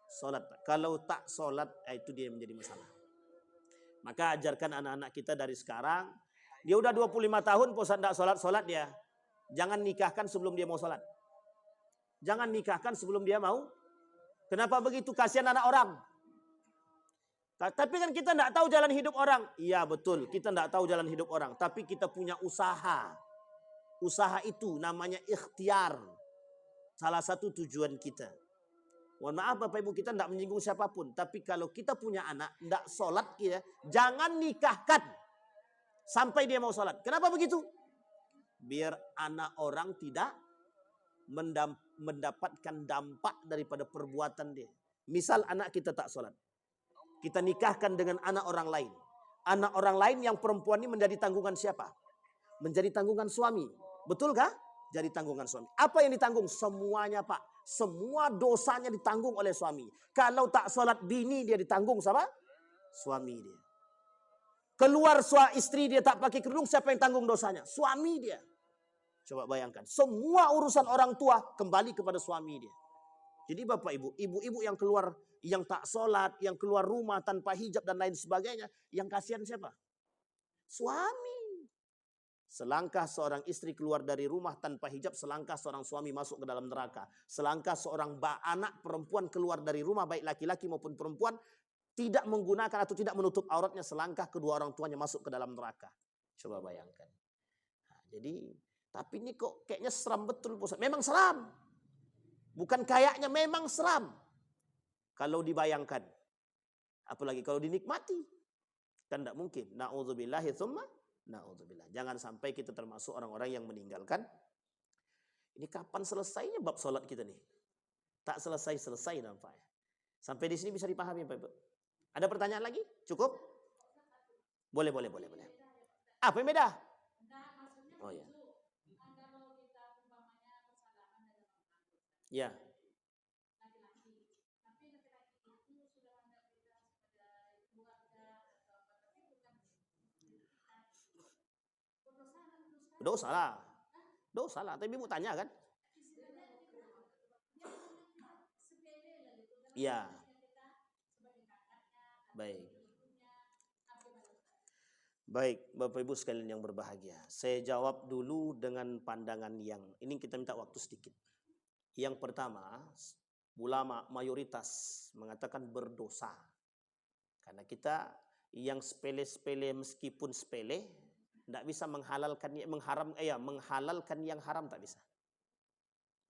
Solat. Kalau tak solat, itu dia yang menjadi masalah. Maka ajarkan anak-anak kita dari sekarang. Dia udah 25 tahun Ustaz tak solat dia. Jangan nikahkan sebelum dia mau solat. Jangan nikahkan sebelum dia mau. Kenapa begitu? Kasihan anak orang. Tapi kan kita tidak tahu jalan hidup orang. Iya betul, kita tidak tahu jalan hidup orang. Tapi kita punya usaha. Usaha itu namanya ikhtiar. Salah satu tujuan kita. Mohon maaf Bapak Ibu, kita tidak menyinggung siapapun. Tapi kalau kita punya anak, tidak sholat, jangan nikahkan sampai dia mau sholat. Kenapa begitu? Biar anak orang tidak mendapatkan dampak daripada perbuatan dia. Misal anak kita tak sholat. Kita nikahkan dengan anak orang lain. Anak orang lain yang perempuan ini menjadi tanggungan siapa? Menjadi tanggungan suami. Betulkah? Jadi tanggungan suami. Apa yang ditanggung? Semuanya Pak. Semua dosanya ditanggung oleh suami. Kalau tak sholat bini dia ditanggung sama suami dia. Keluar istri dia tak pakai kerudung, siapa yang tanggung dosanya? Suami dia. Coba bayangkan. Semua urusan orang tua kembali kepada suami dia. Jadi Bapak Ibu, ibu-ibu yang keluar, yang tak sholat, yang keluar rumah tanpa hijab dan lain sebagainya, yang kasihan siapa? Suami. Selangkah seorang istri keluar dari rumah tanpa hijab, selangkah seorang suami masuk ke dalam neraka. Selangkah seorang anak perempuan keluar dari rumah, baik laki-laki maupun perempuan, tidak menggunakan atau tidak menutup auratnya, selangkah kedua orang tuanya masuk ke dalam neraka. Coba bayangkan. Nah, jadi, tapi ini kok kayaknya seram betul. Memang seram. Bukan kayaknya, memang seram. Kalau dibayangkan. Apalagi kalau dinikmati. Kan tidak mungkin. Na'udzubillahi tsumma na'udzubillah. Jangan sampai kita termasuk orang-orang yang meninggalkan. Ini kapan selesainya bab sholat kita nih? Tak selesai-selesai nampaknya. Sampai di sini bisa dipahami Pak Ibu. Ada pertanyaan lagi? Cukup? Boleh. Apa yang beda? Oh ya. Ya. Dosa lah. Tapi mau tanya kan? Ya. Baik. Baik, Bapak Ibu sekalian yang berbahagia. Saya jawab dulu dengan pandangan yang ini kita minta waktu sedikit. Yang pertama, ulama mayoritas mengatakan berdosa. Karena kita yang sepele-sepele meskipun sepele tidak bisa menghalalkan yang haram tak bisa.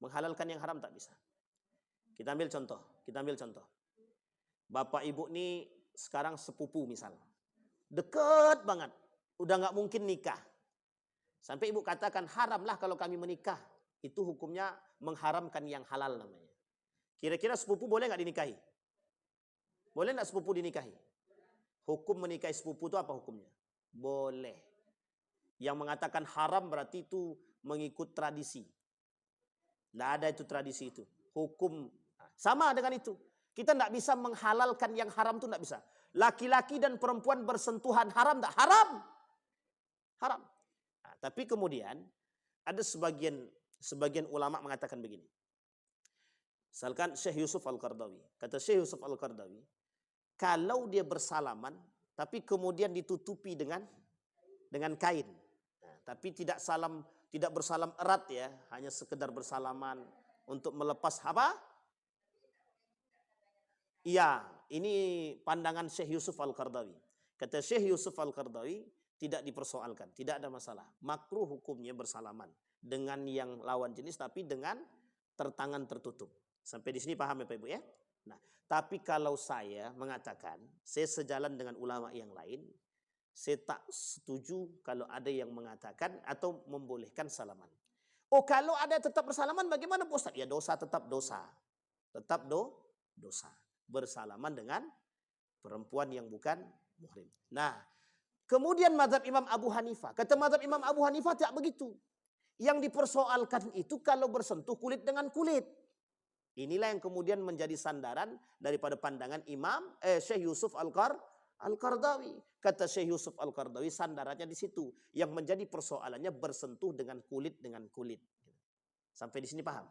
Menghalalkan yang haram tak bisa. Kita ambil contoh. Bapak Ibu ini sekarang sepupu misal. Deket banget, udah nggak mungkin nikah. Sampai ibu katakan haramlah kalau kami menikah. Itu hukumnya mengharamkan yang halal namanya. Kira-kira sepupu boleh nggak dinikahi? Boleh nggak sepupu dinikahi? Hukum menikahi sepupu itu apa hukumnya? Boleh. Yang mengatakan haram berarti itu mengikut tradisi. Nggak ada itu tradisi itu. Hukum sama dengan itu. Kita tidak bisa menghalalkan yang haram itu tidak bisa. Laki-laki dan perempuan bersentuhan haram tak? Haram. Nah, tapi kemudian ada sebagian ulama mengatakan begini. Misalkan Syekh Yusuf Al-Qardawi. Kata Syekh Yusuf Al-Qardawi, kalau dia bersalaman tapi kemudian ditutupi dengan kain. Nah, tapi tidak bersalam erat ya, hanya sekedar bersalaman untuk melepas apa? Iya, ini pandangan Syekh Yusuf Al-Qardawi. Kata Syekh Yusuf Al-Qardawi, tidak dipersoalkan, tidak ada masalah. Makruh hukumnya bersalaman dengan yang lawan jenis, tapi dengan tangan tertutup. Sampai di sini paham ya Pak Ibu ya? Nah, tapi kalau saya mengatakan, saya sejalan dengan ulama yang lain, saya tak setuju kalau ada yang mengatakan atau membolehkan salaman. Oh, kalau ada tetap bersalaman, bagaimana Pak Ustaz? Ya dosa tetap dosa. Tetap dosa. Bersalaman dengan perempuan yang bukan muhrim. Nah, kemudian mazhab Imam Abu Hanifah. Kata mazhab Imam Abu Hanifah tidak begitu. Yang dipersoalkan itu kalau bersentuh kulit dengan kulit. Inilah yang kemudian menjadi sandaran daripada pandangan Syekh Yusuf Al-Qardawi. Kata Syekh Yusuf Al-Qardawi sandarannya di situ. Yang menjadi persoalannya bersentuh dengan kulit. Sampai di sini paham?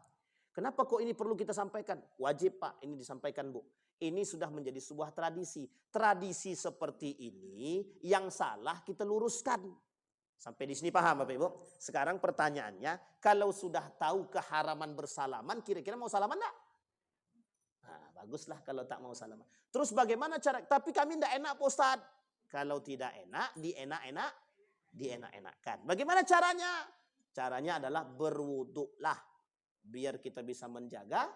Kenapa kok ini perlu kita sampaikan? Wajib Pak, ini disampaikan Bu. Ini sudah menjadi sebuah tradisi. Tradisi seperti ini yang salah kita luruskan. Sampai di sini paham Bapak Ibu? Sekarang pertanyaannya, kalau sudah tahu keharaman bersalaman, kira-kira mau salaman enggak? Nah, baguslah kalau tak mau salaman. Terus bagaimana cara? Tapi kami enggak enak Pak Ustaz. Kalau tidak enak, dienak-enakkan. Bagaimana caranya? Caranya adalah berwuduklah. Biar kita bisa menjaga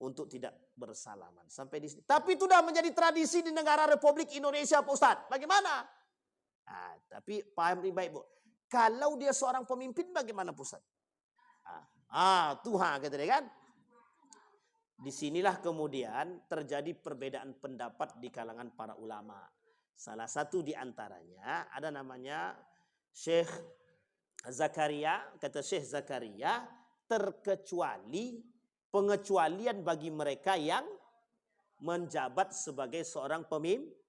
untuk tidak bersalaman. Sampai di sini. Tapi itu sudah menjadi tradisi di negara Republik Indonesia Pak Ustaz. Bagaimana? Nah, tapi paham baik Bu. Kalau dia seorang pemimpin bagaimana Pak Ustaz? Tuhan kata dia kan. Disinilah kemudian terjadi perbedaan pendapat di kalangan para ulama. Salah satu di antaranya ada namanya Syekh Zakaria. Kata Syekh Zakaria, terkecuali pengecualian bagi mereka yang menjabat sebagai seorang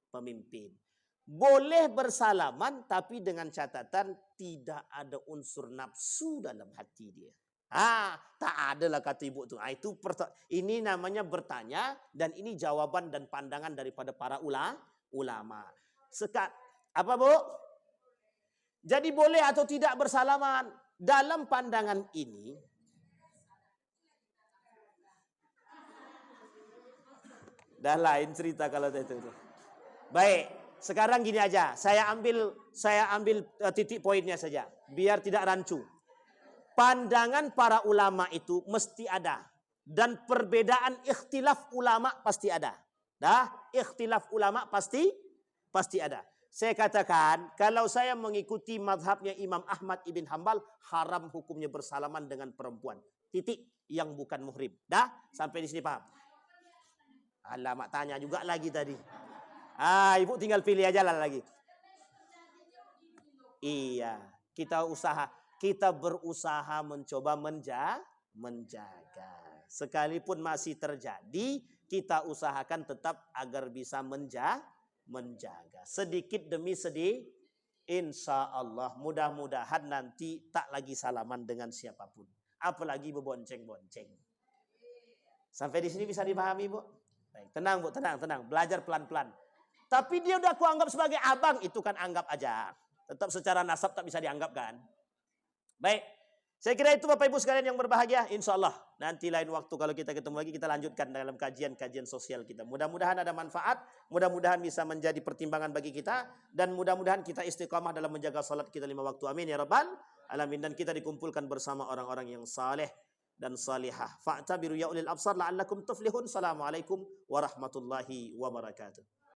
pemimpin. Boleh bersalaman tapi dengan catatan tidak ada unsur nafsu dalam hati dia. Tak ada lah kata ibu tu. Ini namanya bertanya dan ini jawaban dan pandangan daripada para ulama. Apa Bu? Jadi boleh atau tidak bersalaman? Dalam pandangan ini, dah lain cerita kalau itu. Baik, sekarang gini aja. Saya ambil titik poinnya saja, biar tidak rancu. Pandangan para ulama itu mesti ada dan perbedaan ikhtilaf ulama pasti ada. Ikhtilaf ulama pasti ada. Saya katakan, kalau saya mengikuti mazhabnya Imam Ahmad ibn Hanbal, haram hukumnya bersalaman dengan perempuan. Titik, yang bukan muhrim. Sampai di sini paham? Alamak, tanya juga lagi tadi. Ibu tinggal pilih aja lah lagi. Iya, kita berusaha mencoba menjaga. Sekalipun masih terjadi, kita usahakan tetap agar bisa menjaga. Sedikit demi sedikit, insya Allah mudah-mudahan nanti tak lagi salaman dengan siapapun. Apalagi berbonceng-bonceng. Sampai di sini bisa dipahami, Bu? Baik, tenang, Bu, tenang, tenang. Belajar pelan-pelan. Tapi dia udah aku anggap sebagai abang, itu kan anggap aja. Tetap secara nasab tak bisa dianggap kan? Baik. Saya kira itu Bapak Ibu sekalian yang berbahagia. Insya Allah nanti lain waktu kalau kita ketemu lagi kita lanjutkan dalam kajian-kajian sosial kita. Mudah-mudahan ada manfaat, mudah-mudahan bisa menjadi pertimbangan bagi kita, dan mudah-mudahan kita istiqamah dalam menjaga salat kita 5 waktu. Amin ya rabbal alamin. Dan kita dikumpulkan bersama orang-orang yang saleh dan salihah. Fa'tabiru ya ulil absar la'allakum tuflihun. Assalamualaikum warahmatullahi wabarakatuh.